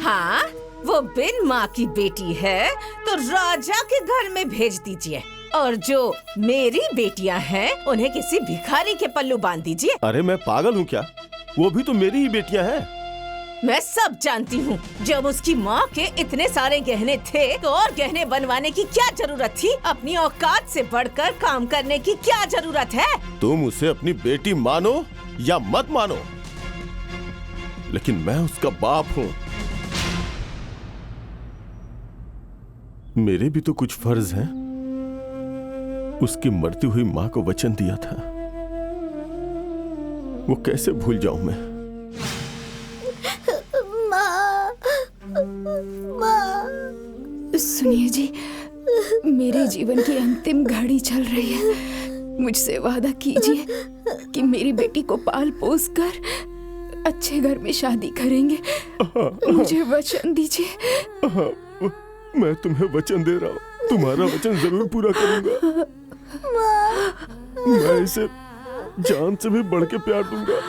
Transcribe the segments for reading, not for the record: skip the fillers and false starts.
हाँ, वो बिन माँ की बेटी है तो राजा के घर में भेज दीजिए, और जो मेरी बेटियाँ हैं उन्हें किसी भिखारी के पल्लू बांध दीजिए। अरे मैं पागल हूँ क्या? वो भी तो मेरी ही बेटियाँ हैं। मैं सब जानती हूँ। जब उसकी माँ के इतने सारे गहने थे तो और गहने बनवाने की क्या जरूरत थी? अपनी औकात से बढ़कर काम करने की क्या जरूरत है? तुम उसे अपनी बेटी मानो या मत मानो, लेकिन मैं उसका बाप हूँ। मेरे भी तो कुछ फर्ज हैं। उसकी मरती हुई माँ को वचन दिया था, वो कैसे भूल जाऊं मैं? सुनिए जी, मेरे जीवन की अंतिम घड़ी चल रही है। मुझसे वादा कीजिए कि मेरी बेटी को पाल पोस कर अच्छे घर में शादी करेंगे। मुझे वचन दीजिए। मैं तुम्हें वचन दे रहा हूँ, तुम्हारा वचन जरूर पूरा करूंगा। मैं इसे जान से भी बढ़ के प्यार दूंगा।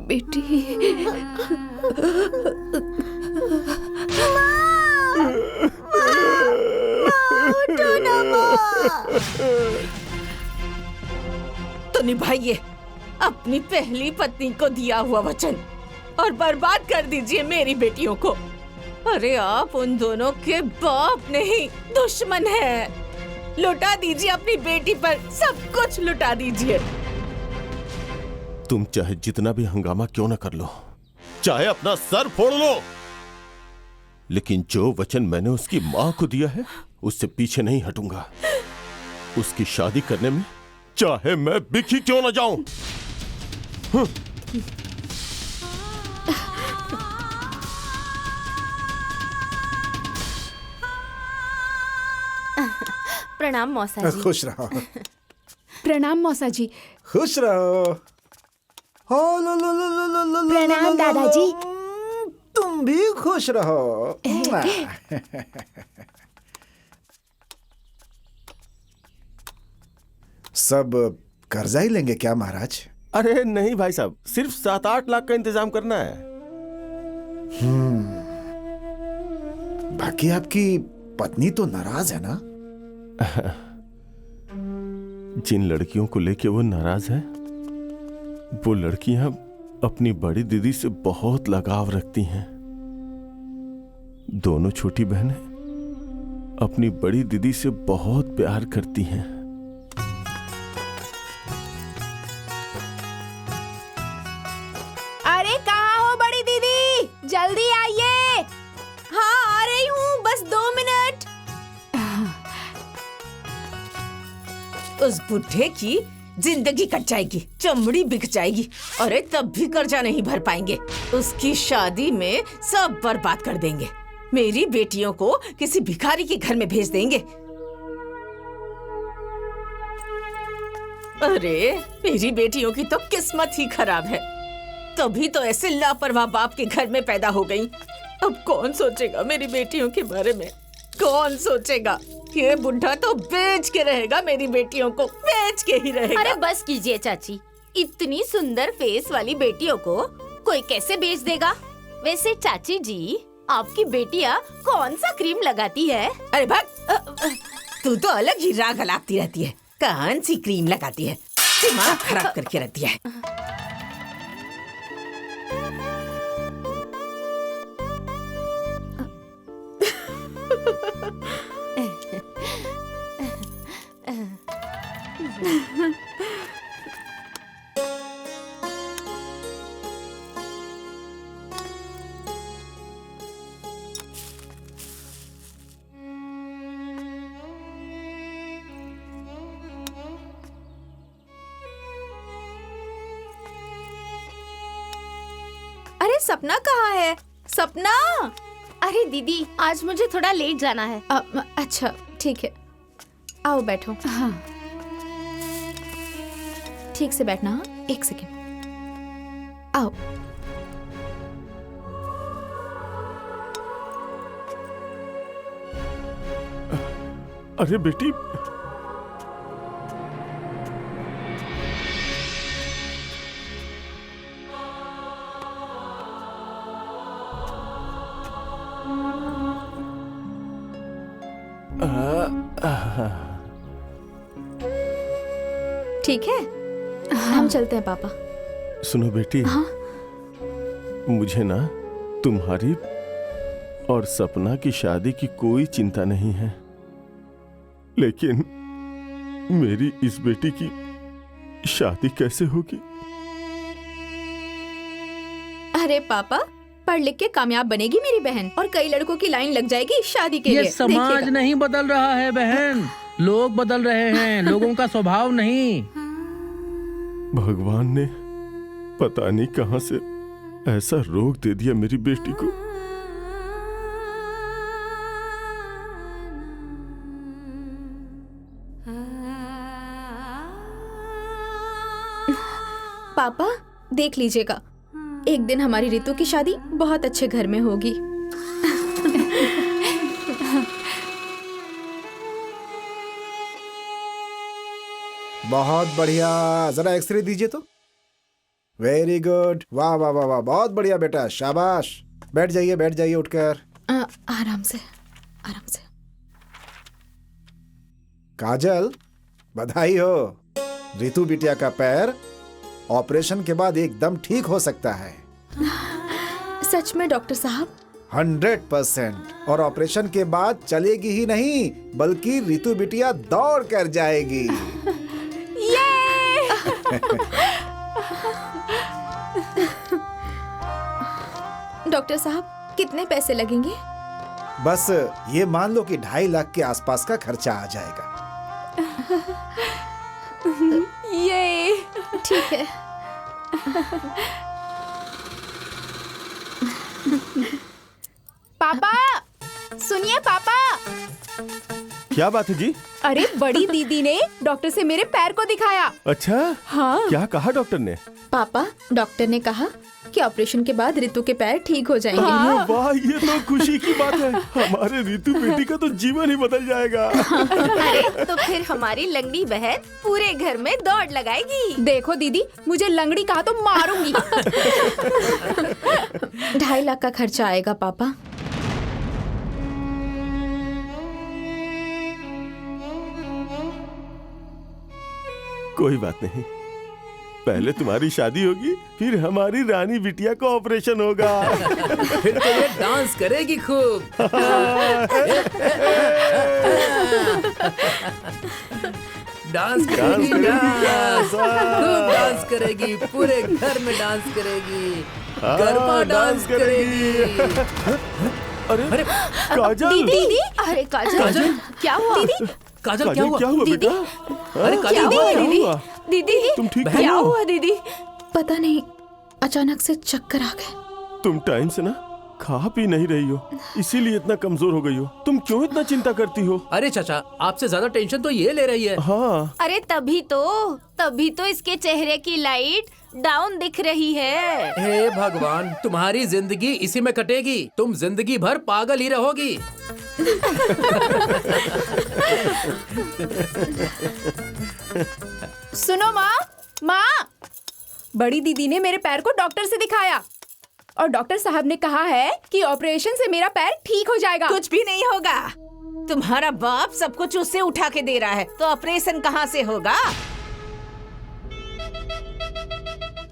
बेटी, तो निभाइए अपनी पहली पत्नी को दिया हुआ वचन और बर्बाद कर दीजिए मेरी बेटियों को। अरे आप उन दोनों के बाप नहीं, दुश्मन हैं। लुटा दीजिए अपनी बेटी पर, सब कुछ लुटा दीजिए। तुम चाहे जितना भी हंगामा क्यों न कर लो, चाहे अपना सर फोड़ लो, लेकिन जो वचन मैंने उसकी माँ को दिया है उससे पीछे नहीं हटूंगा। उसकी शादी करने में चाहे मैं बिखी क्यों न जाऊं। प्रणाम मौसा जी। खुश रहो। प्रणाम मौसा जी। खुश रहो। हो लो लो लो लो लो लो। प्रणाम दादाजी। तुम भी खुश रहो। सब कर्जा ही लेंगे क्या महाराज? अरे नहीं भाई साहब, सिर्फ 7-8 लाख का इंतजाम करना है। बाकी आपकी पत्नी तो नाराज है ना? जिन लड़कियों को लेके वो नाराज है, वो लड़कियां अपनी बड़ी दीदी से बहुत लगाव रखती हैं। दोनों छोटी बहनें अपनी बड़ी दीदी से बहुत प्यार करती हैं। अरे कहाँ हो बड़ी दीदी, जल्दी आइए। हाँ आ रही हूँ, बस 2 मिनट। उस बुढ़े की जिंदगी कट जाएगी, चमड़ी बिक जाएगी। अरे तब भी कर्जा नहीं भर पाएंगे। उसकी शादी में सब बर्बाद कर देंगे। मेरी बेटियों को किसी भिखारी के घर में भेज देंगे। अरे मेरी बेटियों की तो किस्मत ही खराब है, तभी तो ऐसे लापरवाह बाप के घर में पैदा हो गई। अब कौन सोचेगा मेरी बेटियों के बारे में? कौन सोचेगा? ये बुढ़ा तो बेच के रहेगा, मेरी बेटियों को बेच के ही रहेगा। अरे बस कीजिए चाची, इतनी सुंदर फेस वाली बेटियों को कोई कैसे बेच देगा? वैसे चाची जी, आपकी बेटियाँ कौन सा क्रीम लगाती है? अरे भाग, तू तो अलग ही राग लगाती रहती है। कौन सी क्रीम लगाती है? दिमाग खराब करके रहती है। अरे सपना कहाँ है? सपना! अरे दीदी, आज मुझे थोड़ा लेट जाना है। अच्छा ठीक है, आओ बैठो। हाँ ठीक से बैठना। हाँ 1 सेकेंड, आओ। अरे बेटी, ठीक है, हम चलते हैं पापा। सुनो बेटी, मुझे ना तुम्हारी और सपना की शादी की कोई चिंता नहीं है, लेकिन मेरी इस बेटी की शादी कैसे होगी? अरे पापा, पढ़ लिख के कामयाब बनेगी मेरी बहन और कई लड़कों की लाइन लग जाएगी शादी के लिए। ये समाज देखिएगा। नहीं बदल रहा है बहन, लोग बदल रहे हैं, लोगों का स्वभाव नहीं। भगवान ने पता नहीं कहां से ऐसा रोग दे दिया मेरी बेटी को। पापा देख लीजिएगा, एक दिन हमारी रितु की शादी बहुत अच्छे घर में होगी। बहुत बढ़िया, जरा एक्सरे दीजिए तो। वेरी गुड, वाह वाह वाह वाह, बहुत बढ़िया बेटा, शाबाश। बैठ जाइए उठकर। आराम से, आराम से। काजल, बधाई हो। रितु बिटिया का पैर ऑपरेशन के बाद एकदम ठीक हो सकता है। सच में डॉक्टर साहब? 100%। और ऑपरेशन के बाद चलेगी ही नहीं, बल्कि रितु बिटिया दौड़ कर जाएगी। डॉक्टर साहब, कितने पैसे लगेंगे? बस ये मान लो कि 2.5 लाख के आसपास का खर्चा आ जाएगा। ये ठीक है। पापा सुनिए, पापा। क्या बात है जी? अरे बड़ी दीदी ने डॉक्टर से मेरे पैर को दिखाया। अच्छा, हाँ क्या कहा डॉक्टर ने? पापा, डॉक्टर ने कहा कि ऑपरेशन के बाद रितु के पैर ठीक हो जाएंगे। अरे वाह, ये तो खुशी की बात है। हमारे रितु बेटी का तो जीवन ही बदल जाएगा। अरे तो फिर हमारी लंगड़ी बहन पूरे घर में दौड़ लगाएगी। देखो दीदी, मुझे लंगड़ी कहा तो मारूंगी। 2.5 लाख का खर्चा आएगा पापा। कोई बात नहीं, पहले तुम्हारी शादी होगी, फिर हमारी रानी बिटिया का ऑपरेशन होगा। फिर तो ये डांस करेगी खूब। डांस करेगी, डांस खूब डांस करेगी, पूरे घर में डांस करेगी, गरबा डांस करेगी। अरे काजल, दीदी, अरे काजल, क्या हुआ? दीदी, काजल क्या हुआ? बेटा? अरे काजल क्या हुआ दीदी? दीदी तुम ठीक तो क्या हो? हुआ दीदी? पता नहीं, अचानक से चक्कर आ गए। तुम टाइम से ना खा पी नहीं रही हो, इसीलिए इतना कमजोर हो गई हो। तुम क्यों इतना चिंता करती हो? अरे चाचा, आपसे ज्यादा टेंशन तो ये ले रही है। हाँ, अरे तभी तो इसके चेहरे की लाइट डाउन दिख रही है। हे भगवान, तुम्हारी जिंदगी इसी में कटेगी, तुम जिंदगी भर पागल ही रहोगी। सुनो माँ, बड़ी दीदी ने मेरे पैर को डॉक्टर से दिखाया और डॉक्टर साहब ने कहा है कि ऑपरेशन से मेरा पैर ठीक हो जाएगा। कुछ भी नहीं होगा। तुम्हारा बाप सब कुछ उससे उठा के दे रहा है, तो ऑपरेशन कहाँ से होगा?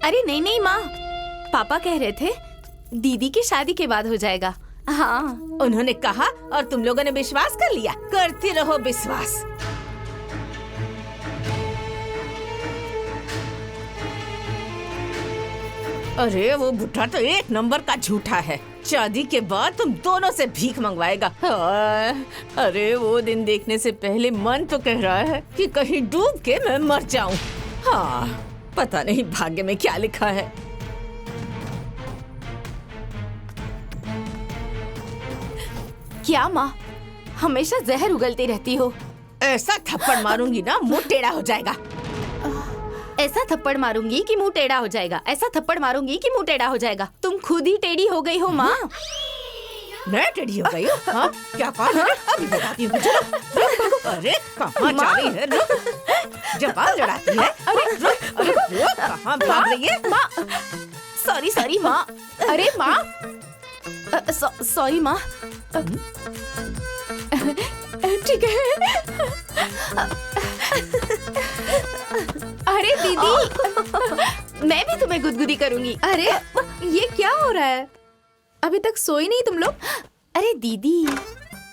अरे नहीं नहीं माँ, पापा कह रहे थे दीदी की शादी के बाद हो जाएगा। हाँ, उन्होंने कहा और तुम लोगों ने विश्वास कर लिया। करते रहो विश्वास। अरे वो बुढ़ा तो 1 नंबर का झूठा है। शादी के बाद तुम दोनों से भीख मंगवाएगा। अरे वो दिन देखने से पहले मन तो कह रहा है कि कहीं डूब के मैं मर जाऊं। हाँ, पता नहीं भाग्य में क्या लिखा है। क्या माँ, हमेशा जहर उगलती रहती हो। ऐसा थप्पड़ मारूंगी ना मुंह टेढ़ा हो जाएगा। ऐसा थप्पड़ मारूंगी कि मुंह टेढ़ा हो जाएगा। ऐसा थप्पड़ मारूंगी कि मुंह टेढ़ा हो जाएगा। तुम खुद ही टेढ़ी हो गई हो माँ। मैं टेढ़ी हो गई हूँ? हाँ? क्या कहा? अभी बताती हूँ। चलो। अरे कहाँ जा रही है? रुक। जबान लड़ाती है। अरे रुक। अरे वो कहाँ भाग रही है? माँ, सॉरी माँ। अरे माँ, सॉरी माँ। ठीक है। अरे दीदी, मैं भी तुम्हें गुदगुदी करूंगी। अरे ये क्या हो रहा है? अभी तक सोई नहीं तुम लोग? अरे दीदी,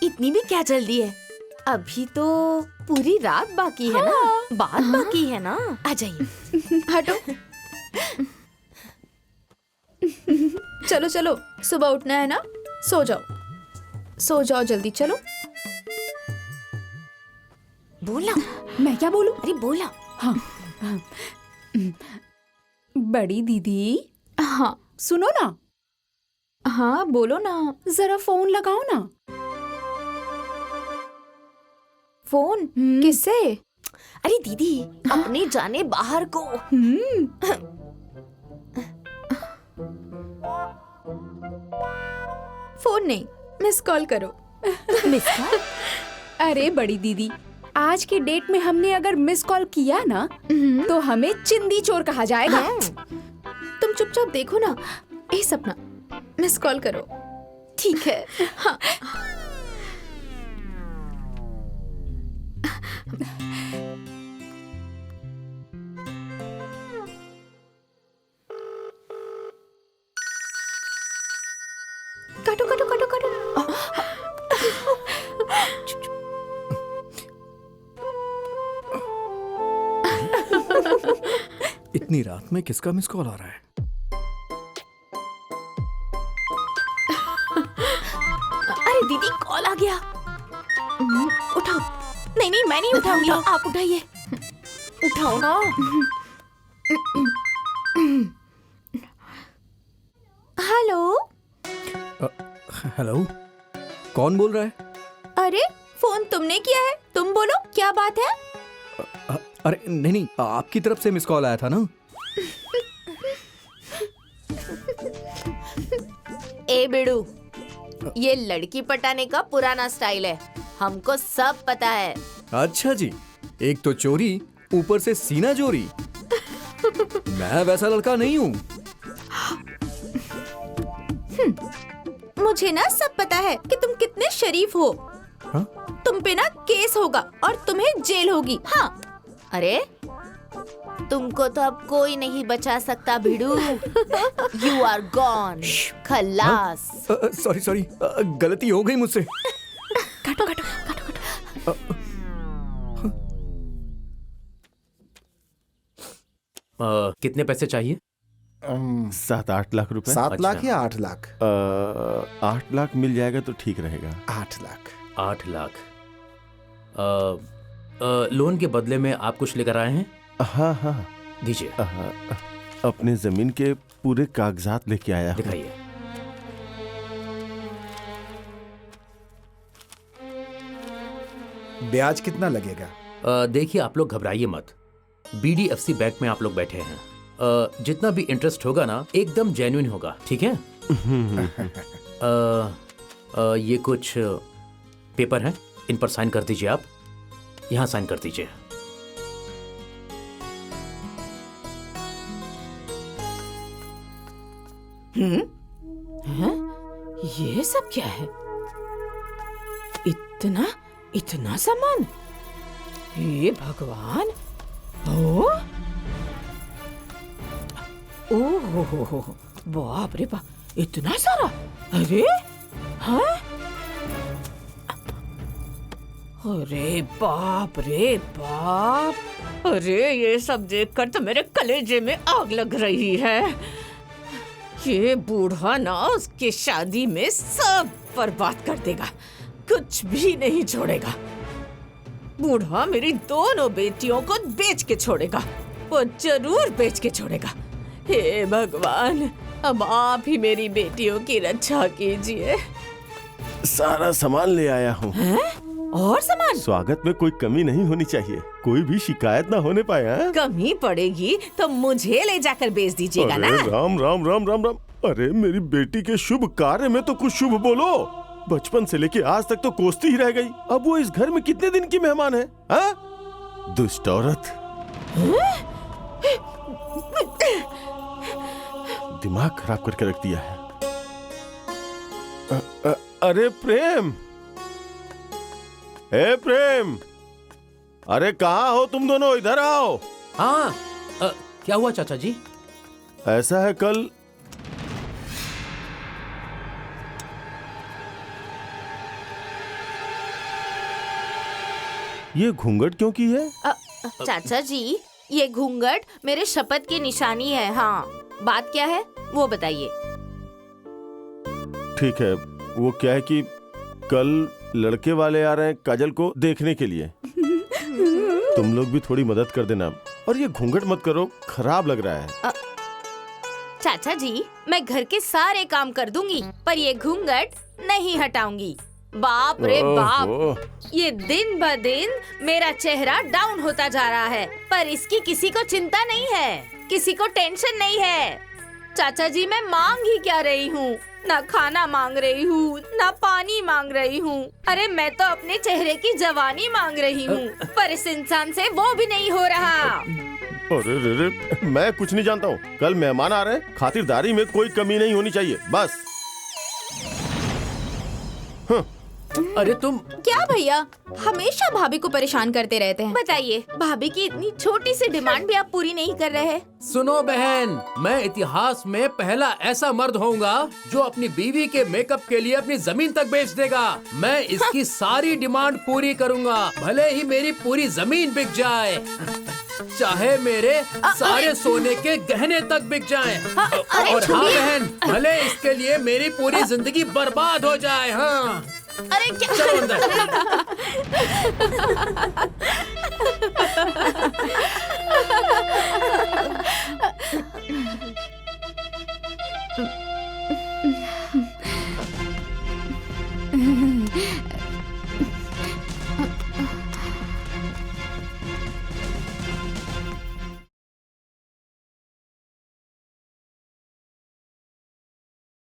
इतनी भी क्या जल्दी है? अभी तो पूरी रात बाकी है ना, बात बाकी है ना। आ जाइए। हटो। चलो चलो, सुबह उठना है ना, सो जाओ, सो जाओ जल्दी, चलो। बोला। मैं क्या बोलूं? अरे बोला। हाँ। बड़ी दीदी, हाँ सुनो ना। हाँ बोलो ना, जरा फोन लगाओ ना। फोन किससे? अरे दीदी, अपने जाने बाहर को। फोन नहीं, मिस कॉल करो। Miss call? अरे बड़ी दीदी, आज के डेट में हमने अगर मिस कॉल किया ना तो हमें चिंदी चोर कहा जाएगा। तुम चुपचाप देखो ना। ए सपना, मिस कॉल करो। ठीक है। हाँ। काटो काटो काटो काटो। इतनी रात में किसका मिस कॉल आ रहा है? अरे दीदी, कॉल आ गया। उठाओ। नहीं नहीं, मैं नहीं उठाऊंगी, आप उठाइए। उठाओ ना। हेलो। हेलो, कौन बोल रहा है? अरे फोन तुमने किया है, तुम बोलो क्या बात है? अरे नहीं नहीं, आपकी तरफ से मिस कॉल आया था ना। ए बिड़ू, ये लड़की पटाने का पुराना स्टाइल है, हमको सब पता है। अच्छा जी, एक तो चोरी, ऊपर से सीना चोरी। मैं वैसा लड़का नहीं हूँ। मुझे ना सब पता है कि तुम कितने शरीफ हो। हाँ? तुम पे ना केस होगा और तुम्हें जेल होगी। हाँ। अरे तुमको तो अब कोई नहीं बचा सकता भिड़ू। यू आर गॉन, खल्लास। सॉरी सॉरी, गलती हो गई मुझसे। काटो काटो काटो काटो। कितने पैसे चाहिए? 7-8 लाख रुपए। 7 लाख या 8 लाख? 8 लाख मिल जाएगा तो ठीक रहेगा। 8 लाख। 8 लाख। लोन के बदले में आप कुछ लेकर आए हैं? हाँ हाँ, दीजिए। अपने जमीन के पूरे कागजात लेके आया हूं। दिखाइए। ब्याज कितना लगेगा? देखिए, आप लोग घबराइए मत। BDFC बैंक में आप लोग बैठे हैं। जितना भी इंटरेस्ट होगा ना, एकदम जेन्युइन होगा, ठीक है? ये कुछ पेपर हैं, इन पर साइन कर दीजिए। आप यहाँ साइन कर दीजिए। ये सब क्या है? इतना इतना सामान? हे भगवान! ओह, बाप रे बाप, इतना सारा! अरे हाँ, अरे बाप रे बाप! अरे ये सब देखकर तो मेरे कलेजे में आग लग रही है। ये बूढ़ा ना उसकी शादी में सब बर्बाद कर देगा, कुछ भी नहीं छोड़ेगा। बूढ़ा मेरी दोनों बेटियों को बेच के छोड़ेगा, वो जरूर बेच के छोड़ेगा। हे भगवान, अब आप ही मेरी बेटियों की रक्षा कीजिए। सारा सामान ले आया हूँ। और सामान? स्वागत में कोई कमी नहीं होनी चाहिए, कोई भी शिकायत ना होने पाए। हाँ? कमी पड़ेगी तो मुझे ले जाकर बेच दीजिएगा ना। राम राम राम राम राम। अरे मेरी बेटी के शुभ कार्य में तो कुछ शुभ बोलो। बचपन से लेके आज तक तो कोसती ही रह गई, अब वो इस घर में कितने दिन की मेहमान है? हाँ? दुष्ट औरत, दिमाग खराब करके रख दिया है। अरे प्रेम, ए प्रेम, अरे कहाँ हो तुम दोनों? इधर आओ। हाँ, क्या हुआ चाचा जी? ऐसा है कल ये घूंघट क्यों की है? चाचा जी, ये घूंघट मेरे शपथ की निशानी है। हाँ, बात क्या है वो बताइए। ठीक है, वो क्या है कि कल लड़के वाले आ रहे हैं काजल को देखने के लिए। तुम लोग भी थोड़ी मदद कर देना, और ये घूंघट मत करो, खराब लग रहा है। चाचा जी, मैं घर के सारे काम कर दूंगी, पर ये घूंघट नहीं हटाऊंगी। बाप रे बाप, ये दिन ब दिन मेरा चेहरा डाउन होता जा रहा है, पर इसकी किसी को चिंता नहीं है, किसी को टेंशन नहीं है। चाचा जी, मैं मांग ही क्या रही हूँ? ना खाना मांग रही हूँ, ना पानी मांग रही हूँ। अरे मैं तो अपने चेहरे की जवानी मांग रही हूँ, पर इस इंसान से वो भी नहीं हो रहा। अरे रे रे, मैं कुछ नहीं जानता हूँ। कल मेहमान आ रहे हैं, खातिरदारी में कोई कमी नहीं होनी चाहिए, बस। अरे तुम क्या भैया, हमेशा भाभी को परेशान करते रहते हैं। बताइए, भाभी की इतनी छोटी सी डिमांड भी आप पूरी नहीं कर रहे हैं। सुनो बहन, मैं इतिहास में पहला ऐसा मर्द होऊंगा जो अपनी बीवी के मेकअप के लिए अपनी जमीन तक बेच देगा। मैं इसकी सारी डिमांड पूरी करूंगा, भले ही मेरी पूरी जमीन बिक जाए, चाहे मेरे सारे सोने के गहने तक बिक जाएं। और हाँ बहन, भले इसके लिए मेरी पूरी जिंदगी बर्बाद हो जाए। हाँ, अरे क्या? चलो अंदर।